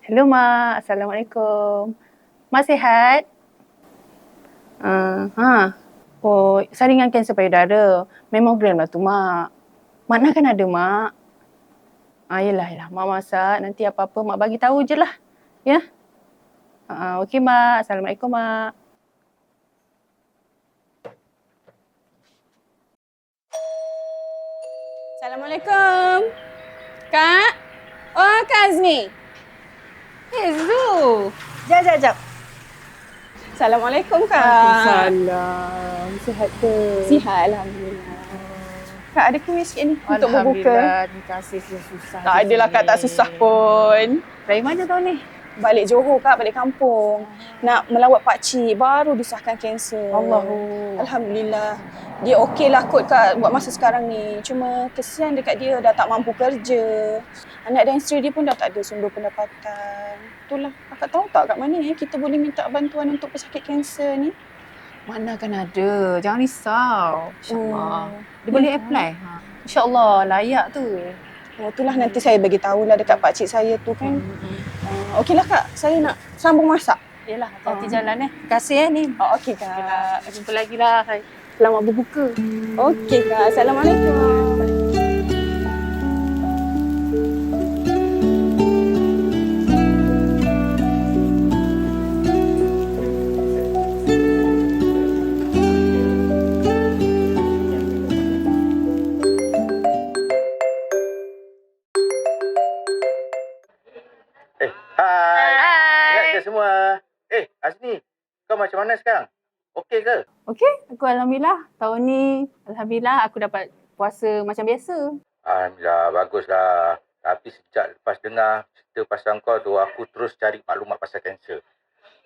Hello, Mak. Assalamualaikum. Mak sihat? Oh, saringan kanser payudara. Memogram lah tu, Mak. Mana kan ada, Mak? Yelah. Mak masak. Nanti apa-apa Mak bagi tahu je lah. Ya? Okey, Mak. Assalamualaikum, Mak. Assalamualaikum. Kak? Oh, Kak Azmi. Zu. Jap. Assalamualaikum, Kak. Waalaikumsalam. Sihat ke? Sihat, Alhamdulillah. Kak, ada kuih sikit ni untuk berbuka. Alhamdulillah. Terima kasih. Susah. Tak adalah, Kak. Tak susah pun. Dari mana tahun ni? Balik Johor, Kak. Balik kampung. Nak melawat pakcik. Baru disahkan kanser. Alhamdulillah. Dia okey lah kot, Kak, buat masa sekarang ni. Cuma kesian dekat dia dah tak mampu kerja. Anak dan isteri dia pun dah tak ada sumber pendapatan. Itulah. Kakak tahu tak kat mana kita boleh minta bantuan untuk pesakit kanser ni? Mana kan ada. Jangan risau. InsyaAllah. Dia boleh apply. InsyaAllah. Layak tu. Itulah nanti saya bagi tahulah dekat pakcik saya tu kan. Okeylah, Kak. Saya nak sambung masak. Yelah, hati-hati jalan Terima kasih ni. Okey, Kak. Jumpa lagi lah. Selamat berbuka. Okey, Kak. Assalamualaikum. Hai. Ingat ke semua? Azni, kau macam mana sekarang? Okey ke? Okey, aku Alhamdulillah. Tahun ni, Alhamdulillah aku dapat puasa macam biasa. Alhamdulillah, baguslah. Tapi sejak lepas dengar cerita pasal kau tu, aku terus cari maklumat pasal kanser.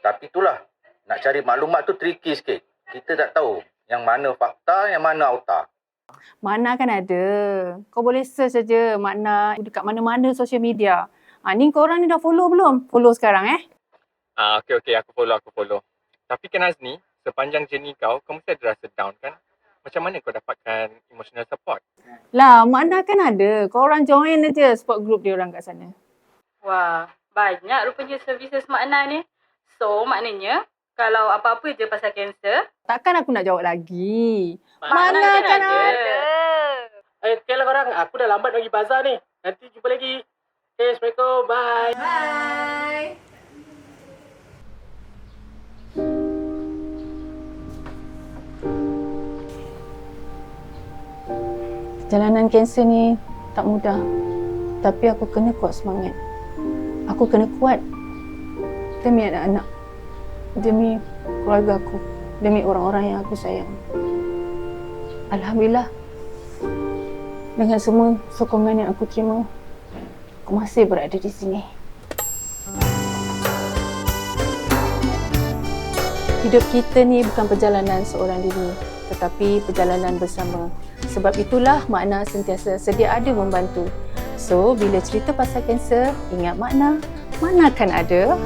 Tapi itulah, nak cari maklumat tu tricky sikit. Kita tak tahu yang mana fakta, yang mana auta. Mana kan ada. Kau boleh search saja makna dekat mana-mana social media. Ni korang ni dah follow belum? Follow sekarang Okey, aku follow. Tapi kan Azni, sepanjang journey kau mesti ada rasa down kan? Macam mana kau dapatkan emotional support? Lah, makna kan ada. Korang join aja support group dia orang kat sana. Wah, banyak rupanya services makna ni. So, maknanya kalau apa-apa je pasal kanser, Takkan aku nak jawab lagi. Mana kan ada. Okay lah korang, aku dah lambat nak pergi bazar ni. Nanti jumpa lagi. Okay, Assalamualaikum. Bye. Bye. Jalanan kanser ni tak mudah. Tapi aku kena kuat semangat. Aku kena kuat demi anak-anak. Demi keluarga aku. Demi orang-orang yang aku sayang. Alhamdulillah. Dengan semua sokongan yang aku terima, aku masih berada di sini. Hidup kita ni bukan perjalanan seorang diri, tetapi perjalanan bersama. Sebab itulah makna sentiasa sedia ada membantu. So, bila cerita pasal kanser, ingat makna kan ada.